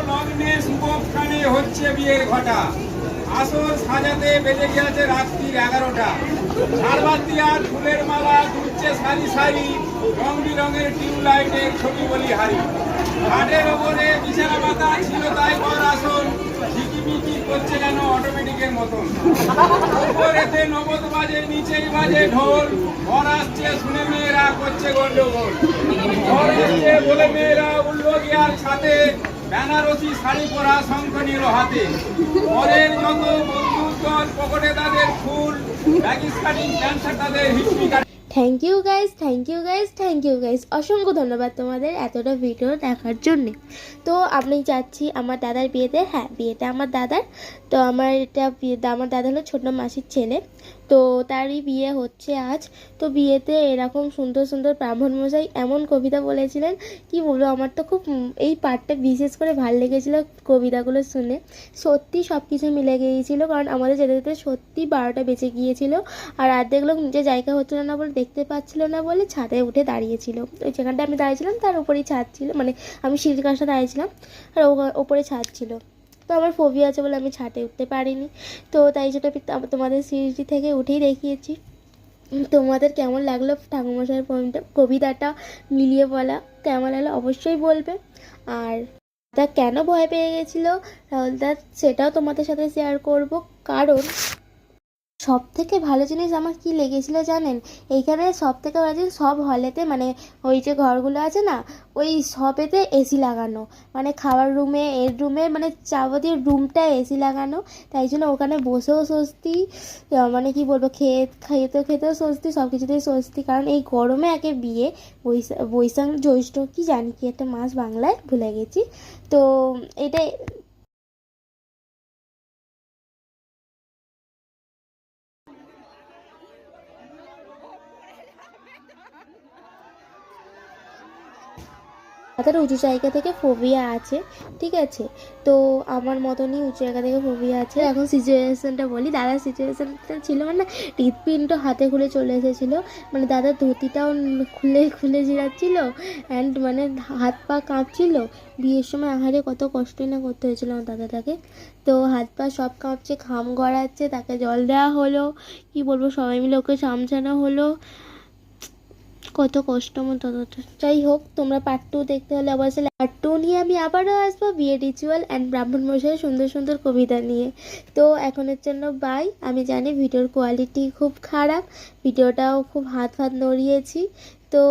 লগ্নে শুভক্ষণে হচ্ছে বিয়ের ঘটা, আসর সাজাতে বেজে গেছে রাত্রির 11টা। ঝাড়বাতি আর ফুলের মালা ঘুরছে সারি সারি, রং বেরঙের টিউবলাইটের ছবি বলি হারি। ঘাটের ওপরে বিছানা পাতা ছিল তাই বর আসন, ঝিকিমিকি করছে যেন অটোমেটিকের মতন। উপরেতে নবদ বাজে, নিচেই বাজে ঢোল, বর আসছে শুনে মেয়েরা করছে গন্ডগোল। বর আসছে বলে মেয়েরা উঠল গিয়ার ছাতে, বেনারসি শাড়ি পরা শঙ্খ নিল হাতে। বরের যত বন্ধুর দল, পকেটে তাদের ফুল, ব্যাগিস কাটিং ক্যান্সার তাদের history. Thank you guys, thank you guys, thank you guys, অসংখ্য ধন্যবাদ তোমাদের এতটা ভিডিও দেখার জন্যে। তো আমি যাচ্ছি আমার দাদার বিয়েতে। হ্যাঁ, বিয়েটা আমার দাদার। তো আমার আমার দাদা হলো ছোট মাসির ছেলে, তো তারই বিয়ে হচ্ছে আজ। তো বিয়েতে এরকম সুন্দর সুন্দর ব্রাহ্মণমশাই এমন কবিতা বলেছিলেন, কি বলবো, আমার তো খুব এই পার্টটা বিশেষ করে ভালো লেগেছিলো কবিতাগুলো শুনে। সত্যি সব কিছু মিলে গিয়েছিলো, কারণ আমাদের যেতে যেতে সত্যি 12টা বেজে গিয়েছিলো। আর অর্ধেক লোক নিজের জায়গা হচ্ছিলো না বলে, দেখতে পাচ্ছিল না বলে ছাদে উঠে দাঁড়িয়েছিল। ওই যেখানটা আমি দাঁড়িয়েছিলাম তার উপরেই ছাদ ছিল, মানে আমি সিঁড়ির কাছটা দাঁড়িয়েছিলাম আর ওপরে ছাদ ছিল। তো আমার ফোবিয়া আছে বলে আমি ছাদে উঠতে পারিনি। তো তাই জন্য আমি তোমাদের সিঁড়ি থেকে উঠেই দেখিয়েছি। তোমাদের কেমন লাগলো ঠাকুরমশাইয়ের পোয়েমটা, কবিতাটা মিলিয়ে বলা কেমন লাগলো অবশ্যই বলবে। আর তা কেন ভয় পেয়ে গেছিলো রাহুল দা সেটাও তোমাদের সাথে শেয়ার করব। কারণ সব থেকে ভালো জিনিস আমার কি লেগেছিলো জানেন, এইখানে সব থেকে ভালো জিনিস, সব হলেতে মানে ওই যে ঘরগুলো আছে না, ওই সবেতে এসি লাগানো, মানে খাওয়ার রুমে, এর রুমে, মানে যাবতীয় রুমটায় এসি লাগানো। তাই জন্য ওখানে বসেও স্বস্তি, মানে কি বলবো, খেতেও স্বস্তি, সব কিছুতেই স্বস্তি। কারণ এই গরমে একে বিয়ে, বৈশাখ জ্যৈষ্ঠ কি জানি কি একটা মাস বাংলায় ভুলে গেছি। তো এটাই। তাদের উঁচু জায়গা থেকে ফোবিয়া আছে, ঠিক আছে। তো আমার মতনই উঁচু জায়গা থেকে ফোবিয়া আছে। এখন সিচুয়েশনটা বলি, দাদার সিচুয়েশনটা ছিল মানে হৃৎপিণ্ডটা হাতে খুলে চলে এসেছিলো, মানে দাদার ধুতিটাও খুলে খুলে জিরাচ্ছিলো, অ্যান্ড মানে হাত পা কাঁপছিল। বিয়ের সময় আহারে কত কষ্টই না করতে হয়েছিল আমার দাদাটাকে। তো হাত পা সব কাঁপছে, ঘাম গড়াচ্ছে, তাকে জল দেওয়া হলো, কি বলবো, সবাই মিলে ওকে সামছানো হলো, কত কষ্ট আমার দাদাটা। যাই হোক, তোমরা পার্ট 2 দেখতে হলে অবশ্যই পার্ট 2 নিয়ে আমি আবারও আসবো, বিয়ে রিচুয়াল অ্যান্ড ব্রাহ্মণ মশাইয়ের সুন্দর সুন্দর কবিতা নিয়ে। তো এখনের জন্য বাই। আমি জানি ভিডিওর কোয়ালিটি খুব খারাপ, ভিডিওটাও খুব হাত নড়িয়েছি। তো